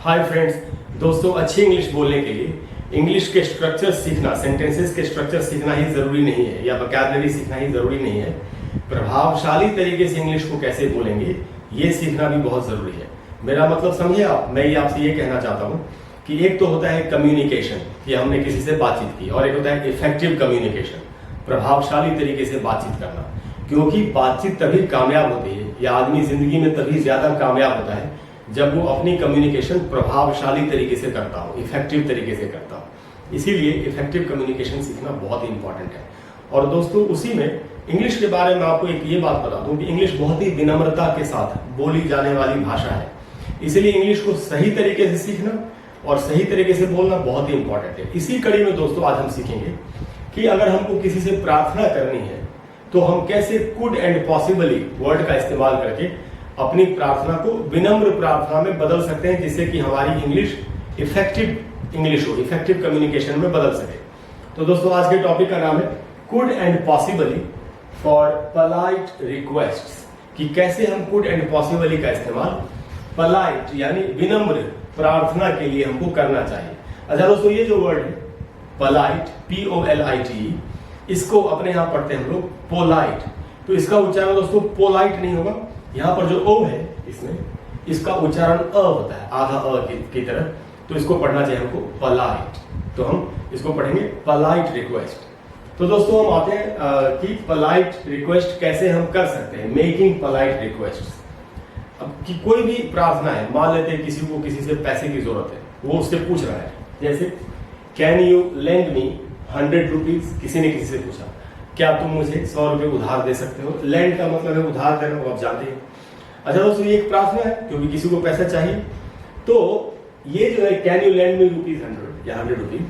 Hi friends, दोस्तों अच्छी English बोलने के लिए इंग्लिश के स्ट्रक्चर सीखना, सेंटेंसेस के स्ट्रक्चर सीखना ही जरूरी नहीं है या वोकैबुलरी सीखना ही जरूरी नहीं है। प्रभावशाली तरीके से इंग्लिश को कैसे बोलेंगे ये सीखना भी बहुत जरूरी है। मेरा मतलब समझे आप, मैं ये आपसे ये कहना चाहता हूँ कि एक तो होता है कम्युनिकेशन कि हमने किसी से बातचीत की, और एक होता है इफेक्टिव कम्युनिकेशन, प्रभावशाली तरीके से बातचीत करना। क्योंकि बातचीत तभी कामयाब होती है या आदमी जिंदगी में तभी ज्यादा कामयाब होता है जब वो अपनी कम्युनिकेशन प्रभावशाली तरीके से करता हो, इफेक्टिव तरीके से करता हो। इसीलिए इफेक्टिव कम्युनिकेशन सीखना बहुत ही इंपॉर्टेंट है। और दोस्तों उसी में इंग्लिश के बारे में आपको एक ये बात बता दूं कि इंग्लिश बहुत ही विनम्रता के साथ बोली जाने वाली भाषा है। इसलिए इंग्लिश को सही तरीके से सीखना और सही तरीके से बोलना बहुत ही इंपॉर्टेंट है। इसी कड़ी में दोस्तों आज हम सीखेंगे कि अगर हमको किसी से प्रार्थना करनी है तो हम कैसे कुड एंड पॉसिबली वर्ड का इस्तेमाल करके अपनी प्रार्थना को विनम्र प्रार्थना में बदल सकते हैं, जिससे कि हमारी इंग्लिश इफेक्टिव इंग्लिश हो, इफेक्टिव कम्युनिकेशन में बदल सके। तो दोस्तों आज के टॉपिक का नाम है could and possibly for polite requests, कि कैसे हम कुड एंड पॉसिबली का इस्तेमाल पोलाइट यानी विनम्र प्रार्थना के लिए हमको करना चाहिए। अच्छा दोस्तों, ये जो वर्ड है पोलाइट, POLITE, इसको अपने यहां पढ़ते हैं हम लोग पोलाइट। तो इसका उच्चारण दोस्तों पोलाइट नहीं होगा, यहाँ पर जो ओ है इसमें इसका उच्चारण अ होता है, आधा अ की तरह। तो इसको पढ़ना चाहिए हमको पोलाइट, तो हम इसको पढ़ेंगे पोलाइट रिक्वेस्ट। तो दोस्तों हम आते हैं कि पोलाइट रिक्वेस्ट कैसे हम कर सकते हैं, मेकिंग पोलाइट रिक्वेस्ट। अब कि कोई भी प्रार्थना है, मान लेते हैं किसी को किसी से पैसे की जरूरत है, वो उससे पूछ रहा है, जैसे can you lend me 100 rupees, किसी ने किसी से पूछा क्या तुम मुझे 100 रुपए उधार दे सकते हो। लैंड का मतलब है उधार देना, वो आप जानते हैं। अच्छा दोस्तों, ये एक प्रार्थना है क्योंकि किसी को पैसा चाहिए। तो ये जो है कैन यू लैंड मी ₹100 या 100 रुपीज,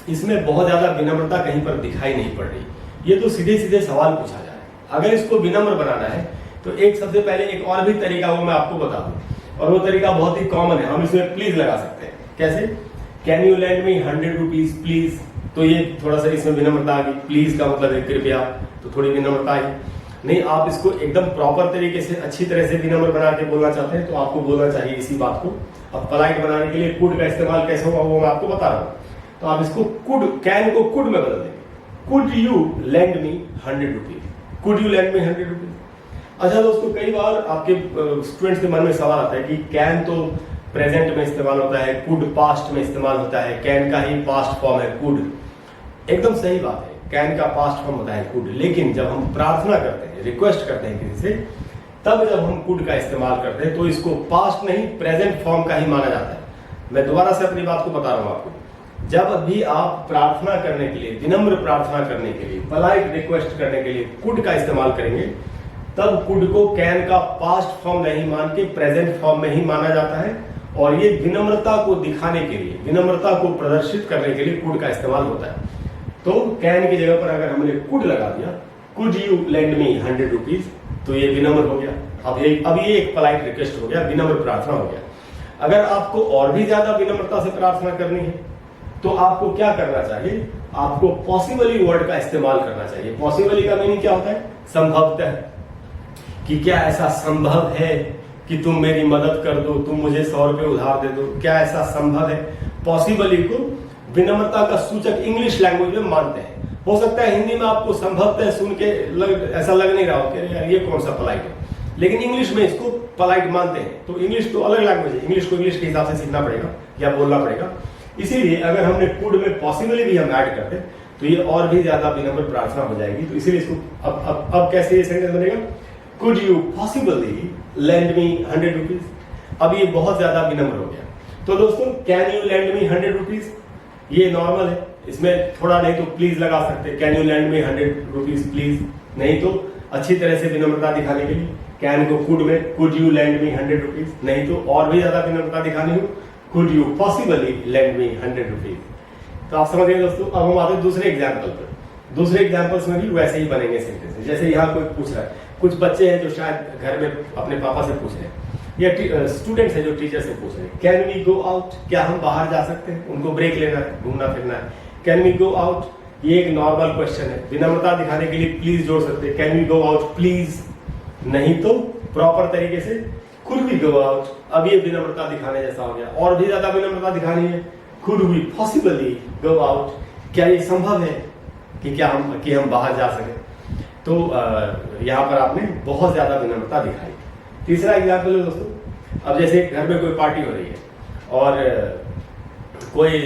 इसमें बहुत ज्यादा विनम्रता कहीं पर दिखाई नहीं पड़ रही। ये तो सीधे सीधे सवाल पूछा जा रहा है। अगर इसको विनम्र बनाना है तो एक सबसे पहले एक और भी तरीका वो मैं आपको बता दूं, और वो तरीका बहुत ही कॉमन है। हम इसमें प्लीज लगा सकते हैं। कैसे? Can you land me 100 rupees please. तो ये थोड़ा सा इसमें विनम्रता आ गई, प्लीज का मतलब है कृपया, तो थोड़ी विनम्रता आई। नहीं, आप इसको एकदम प्रॉपर तरीके से अच्छी तरह से विनम्र बना के बोलना चाहते हैं तो आपको बोलना चाहिए इसी बात को। अब पोलाइट बनाने के लिए कुड का इस्तेमाल कैसे होगा वो मैं आपको बता रहा हूँ। तो आप इसको कुड, कैन को कुड में बदल देंगे। Could you land me 100 rupees, could you land me 100 rupees. अच्छा दोस्तों, कई बार आपके स्टूडेंट्स के मन में सवाल आता है कि कैन तो प्रेजेंट में इस्तेमाल होता है, कुड पास्ट में इस्तेमाल होता है, कैन का ही पास्ट फॉर्म है कुड। एकदम सही बात है, कैन का पास्ट फॉर्म होता है कुड। लेकिन जब हम प्रार्थना करते हैं, रिक्वेस्ट करते हैं किसी से, तब जब हम कुड का इस्तेमाल करते हैं तो इसको पास्ट नहीं प्रेजेंट फॉर्म का ही माना जाता है। मैं दोबारा से अपनी बात को बता रहा हूं आपको। जब भी आप प्रार्थना करने के लिए, विनम्र प्रार्थना करने के लिए, पोलाइट रिक्वेस्ट करने के लिए कुड का इस्तेमाल करेंगे, तब कुड को कैन का पास्ट फॉर्म नहीं मान के प्रेजेंट फॉर्म में ही माना जाता है। और ये विनम्रता को दिखाने के लिए, विनम्रता को प्रदर्शित करने के लिए कुड का इस्तेमाल होता है। तो कैन की जगह पर अगर हमने कुड लगा दिया, could you lend me 100 rupees, तो ये विनम्र हो गया। अब ये एक पोलाइट रिक्वेस्ट हो गया, विनम्र प्रार्थना हो गया। अगर आपको और भी ज्यादा विनम्रता से प्रार्थना करनी है तो आपको क्या करना चाहिए, आपको पॉसिबली वर्ड का इस्तेमाल करना चाहिए। पॉसिबली का मीनिंग क्या होता है? संभवतः, कि क्या ऐसा संभव है कि तुम मेरी मदद कर दो, तुम मुझे 100 रुपए उधार दे दो, क्या ऐसा संभव है। पॉसिबली को विनम्रता का सूचक इंग्लिश लैंग्वेज में मानते हैं। हो सकता है हिंदी में आपको संभवतः सुन के ऐसा लग नहीं रहा हो कि यार ये कौन सा पोलाइट है, लेकिन इंग्लिश में इसको पोलाइट मानते हैं। तो इंग्लिश तो अलग लैंग्वेज है, इंग्लिश को इंग्लिश के हिसाब से सीखना पड़ेगा या बोलना पड़ेगा। इसीलिए अगर हमने कुड में पॉसिबली भी हम ऐड करते तो ये और भी ज्यादा विनम्र प्रार्थना हो जाएगी। तो इसीलिए इसको अब कैसे ये सेंटेंस बनेगा, could you possibly land me 100 rupees. अब ये बहुत ज्यादा विनम्र हो गया। तो दोस्तों, can you land me 100 rupees, ये नॉर्मल है, इसमें थोड़ा नहीं तो प्लीज लगा सकते, can you land me 100 rupees please. नहीं तो अच्छी तरह से विनम्रता दिखाने के लिए कैन को कुड में, could you land me 100 rupees. नहीं तो और भी ज्यादा विनम्रता दिखानी हो, could you possibly land me 100 rupees. तो आप समझ गए दोस्तों। अब हम आते हैं दूसरे एग्जाम्पल पर। दूसरे एग्जाम्पल्स में भी वैसे ही बनेंगे सेंटेंस। जैसे यहाँ कोई पूछ रहा है, कुछ बच्चे हैं जो शायद घर में अपने पापा से पूछ रहे हैं, या स्टूडेंट्स हैं जो टीचर से पूछ रहे हैं, कैन वी गो आउट, क्या हम बाहर जा सकते हैं, उनको ब्रेक लेना है, घूमना फिरना है, कैन वी गो आउट। ये एक नॉर्मल क्वेश्चन है, विनम्रता दिखाने के लिए प्लीज जोड़ सकते हैं, can we go out please. नहीं तो प्रॉपर तरीके से कुड वी गो आउट, अब ये विनम्रता दिखाने जैसा हो गया। और भी ज्यादा विनम्रता दिखानी है, could we possibly go out, क्या ये संभव है कि हम बाहर जा सके। तो यहाँ पर आपने बहुत ज्यादा विनम्रता दिखाई। तीसरा एग्जाम्पल है दोस्तों, अब जैसे घर में कोई पार्टी हो रही है और कोई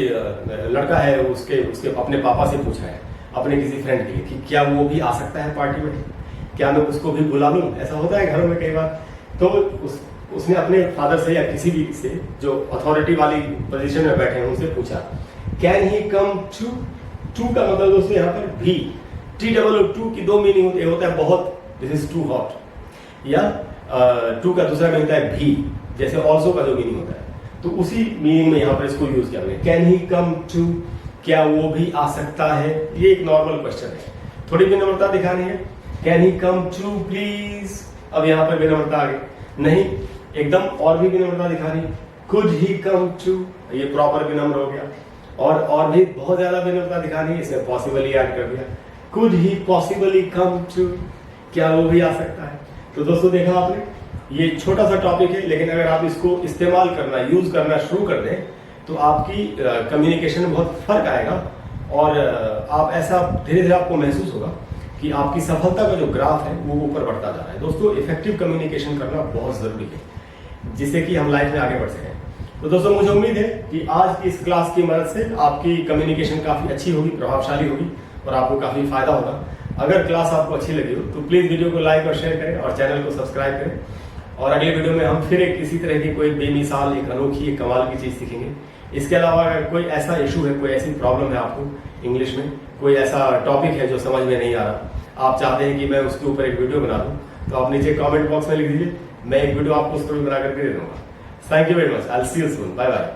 लड़का है, उसके अपने पापा से पूछा है अपने किसी फ्रेंड के लिए कि क्या वो भी आ सकता है पार्टी में, क्या मैं उसको भी बुला लूं। ऐसा होता है घरों में कई बार। तो उसने अपने फादर से या किसी भी से जो अथॉरिटी वाली पोजीशन में बैठे हैं उनसे पूछा, can he come to. To का मतलब दोस्तों यहाँ पर भी, TOO की दो मीनिंग होते हैं, होता है बहुत, दिस इज टू हॉट, या टू का दूसरा मीनिंग होता है भी, जैसे ऑल्सो का जो मीनिंग होता है। तो उसी मीनिंग में यहाँ पर इसको यूज किया हमने, कैन ही कम टू, क्या वो भी आ सकता है। ये एक नॉर्मल क्वेश्चन है, थोड़ी विनम्रता दिखानी है, can he come to please. अब यहाँ पर विनम्रता आ गई, नहीं एकदम और भी विनम्रता दिखानी, कुड ही कम टू, ये प्रॉपर विनम्र हो गया। और भी बहुत ज्यादा विनम्रता दिखानी है, इसमें पॉसिबली ऐड कर दिया, could he possibly come to, क्या वो भी आ सकता है। तो दोस्तों देखा आपने, ये छोटा सा टॉपिक है, लेकिन अगर आप इसको इस्तेमाल करना, यूज करना शुरू कर दें तो आपकी कम्युनिकेशन में बहुत फर्क आएगा। और आप ऐसा धीरे धीरे आपको महसूस होगा कि आपकी सफलता का जो ग्राफ है वो ऊपर बढ़ता जा रहा है। दोस्तों इफेक्टिव कम्युनिकेशन करना बहुत जरूरी है, जिससे कि हम लाइफ में आगे बढ़ सकें। तो दोस्तों मुझे उम्मीद है कि आज की इस क्लास की मदद से आपकी कम्युनिकेशन काफी अच्छी होगी, प्रभावशाली होगी और आपको काफी फायदा होगा। अगर क्लास आपको अच्छी लगी हो तो प्लीज वीडियो को लाइक और शेयर करें और चैनल को सब्सक्राइब करें। और अगले वीडियो में हम फिर एक इसी तरह की कोई बेमिसाल, एक अनोखी, एक कमाल की चीज सीखेंगे। इसके अलावा अगर कोई ऐसा इशू है, कोई ऐसी प्रॉब्लम है आपको इंग्लिश में, कोई ऐसा टॉपिक है जो समझ में नहीं आ रहा, आप चाहते हैं कि मैं उसके ऊपर एक वीडियो बना दूं, तो आप नीचे कमेंट बॉक्स में लिख दीजिए, मैं एक वीडियो आपको उस पर भी बना करके दे दूंगा। Thank you very much, I will see you soon, bye bye.